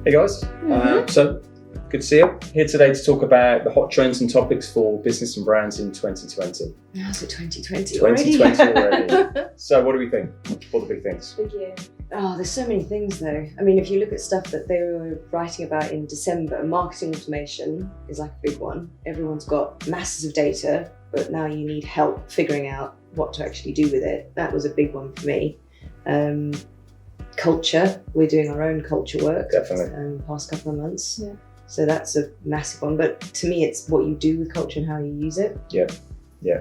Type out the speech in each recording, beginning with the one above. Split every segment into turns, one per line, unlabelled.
Hey guys, so good to see you. Here today to talk about the hot trends and topics for business and brands in 2020.
How's it 2020
already? So what do we think? What are the big things?
Big year. Oh, there's so many things though. I mean, if you look at stuff that they were writing about in December, marketing automation is like a big one. Everyone's got masses of data, but now you need help figuring out what to actually do with it. That was a big one for me. Culture, we're doing our own culture work.
Definitely.
The past couple of months. Yeah. So that's a massive one. But to me, it's what you do with culture and how you use it.
Yeah.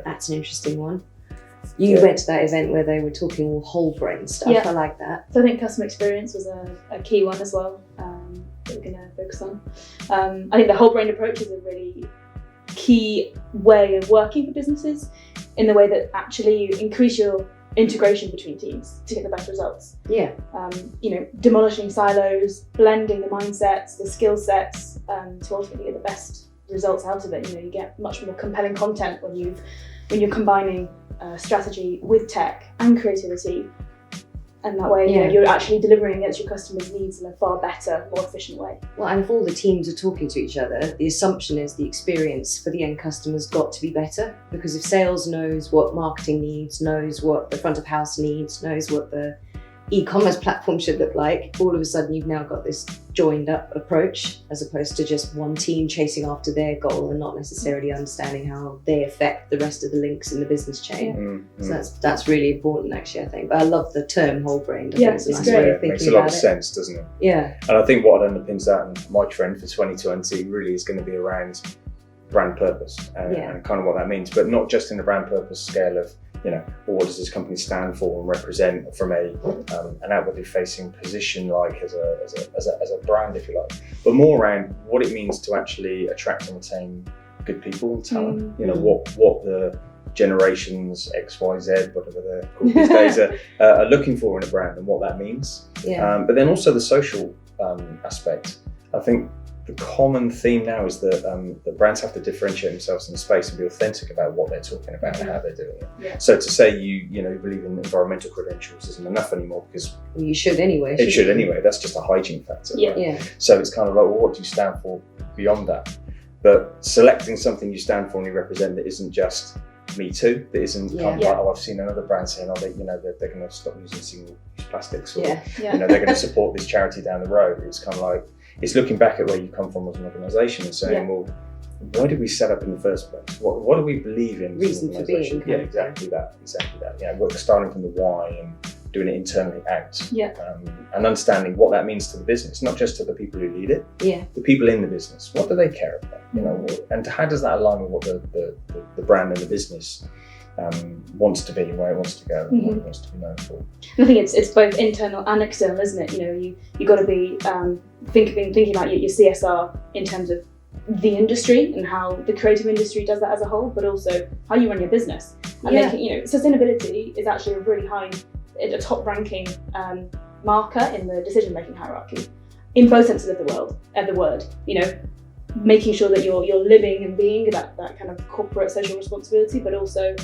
That's an interesting one. You went to that event where they were talking all whole brain stuff.
Yeah.
I like that.
So I think customer experience was a key one as well that we're going to focus on. I think the whole brain approach is a really key way of working for businesses in the way that actually you increase your integration between teams to get the best results.
Yeah.
Demolishing silos, blending the mindsets, the skill sets to ultimately get the best results out of it. You get much more compelling content when you're combining strategy with tech and creativity, and that way you're actually delivering against your customers' needs in a far better, more efficient way.
Well, and if all the teams are talking to each other, the assumption is the experience for the end customer's got to be better, because if sales knows what marketing needs, knows what the front of house needs, knows what the e-commerce platform should look like, all of a sudden you've now got this joined up approach as opposed to just one team chasing after their goal and not necessarily understanding how they affect the rest of the links in the business chain. So that's really important actually, I think. But I love the term whole brain. I think it's a nice way of thinking
makes a lot of
about it.
sense, doesn't it?
Yeah.
And I think what underpins that and my trend for 2020 really is going to be around brand purpose and kind of what that means, but not just in the brand purpose scale of what does this company stand for and represent from an outwardly facing position, like as a brand, if you like, but more around what it means to actually attract and retain good people and talent. What the generations X, Y, Z, whatever they're called these days, are looking for in a brand and what that means. But then also the social aspect. I think the common theme now is that brands have to differentiate themselves in the space and be authentic about what they're talking about and how they're doing it.
Yeah.
So to say you believe in environmental credentials isn't enough anymore, because
you should anyway.
It should anyway. That's just a hygiene factor.
Yeah.
Right?
Yeah.
So it's kind of like, well, what do you stand for beyond that? But selecting something you stand for and you represent that isn't just me too. That isn't kind of like, I've seen another brand saying, they're going to stop using single-use plastics, or they're going to support this charity down the road. It's kind of like, it's looking back at where you come from as an organisation and saying, well, why did we set up in the first place? What do we believe in?
Reason for being.
Yeah, exactly that. We're starting from the why and doing it internally out. And understanding what that means to the business, not just to the people who lead it. The people in the business. What do they care about? And how does that align with what the brand and the business wants to be, where it wants to go, and what it wants to be known for.
I think it's both internal and external, isn't it? You got to be thinking about your CSR in terms of the industry and how the creative industry does that as a whole, but also how you run your business. And making, sustainability is actually a really high, a top ranking marker in the decision making hierarchy, in both senses of the word. Making sure that you're living and being that kind of corporate social responsibility, but also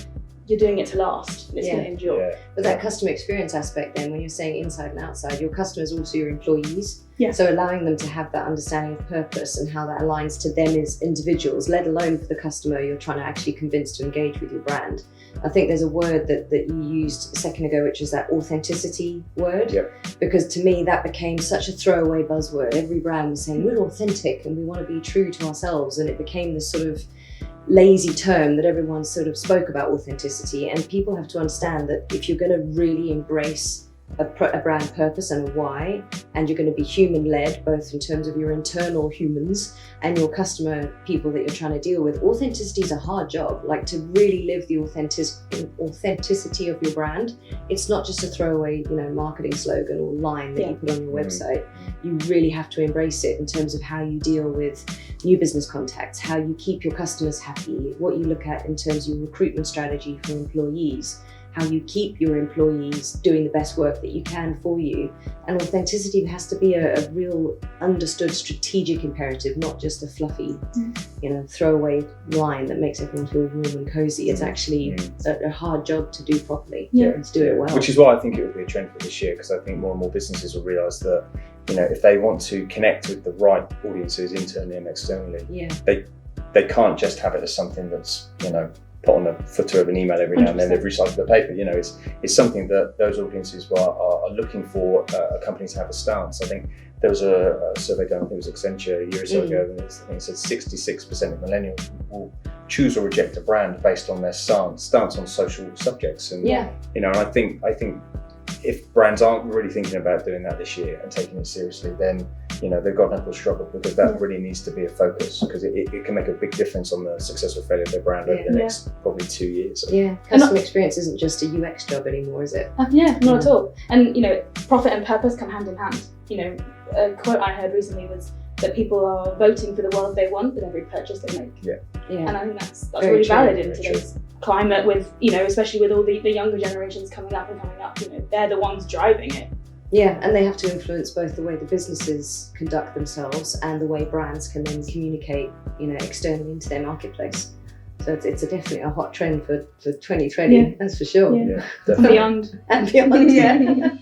you're doing it to last and it's going to endure.
But that customer experience aspect then, when you're saying inside and outside, your customers are also your employees. So allowing them to have that understanding of purpose and how that aligns to them as individuals, let alone for the customer you're trying to actually convince to engage with your brand. I think there's a word that you used a second ago, which is that authenticity word. Because to me that became such a throwaway buzzword. Every brand was saying we're authentic and we want to be true to ourselves, and it became this sort of lazy term that everyone sort of spoke about authenticity. And people have to understand that if you're going to really embrace a brand purpose and a why, and you're going to be human-led, both in terms of your internal humans and your customer people that you're trying to deal with. Authenticity is a hard job. Like, to really live the authenticity of your brand, it's not just a throwaway, marketing slogan or line that you put on your website. You really have to embrace it in terms of how you deal with new business contacts, how you keep your customers happy, what you look at in terms of your recruitment strategy for employees. how you keep your employees doing the best work that you can for you. And authenticity has to be a real understood strategic imperative, not just a fluffy, throwaway line that makes everyone feel warm and cozy. It's actually a hard job to do properly, and to do it well.
Which is why I think it will be a trend for this year, because I think more and more businesses will realise that, if they want to connect with the right audiences internally and externally, they can't just have it as something that's, put on the footer of an email every now and then, they've recycled the paper. It's something that those audiences are looking for a company to have a stance. I think there was a survey done, I think it was Accenture a year or so ago, and I think it said 66% of millennials will choose or reject a brand based on their stance on social subjects. And and I think if brands aren't really thinking about doing that this year and taking it seriously, then they've got an uphill struggle, because that really needs to be a focus, because it can make a big difference on the success or failure of their brand over the next probably 2 years.
Customer experience isn't just a UX job anymore, is it?
Not at all. And profit and purpose come hand in hand. A quote I heard recently was that people are voting for the world they want with every purchase they make. And I think that's
Very
really
true.
valid in today's climate, with especially with all the younger generations coming up. They're the ones driving it.
And they have to influence both the way the businesses conduct themselves and the way brands can then communicate, externally into their marketplace. So it's definitely a hot trend for 2020, that's for sure.
Beyond.
And beyond,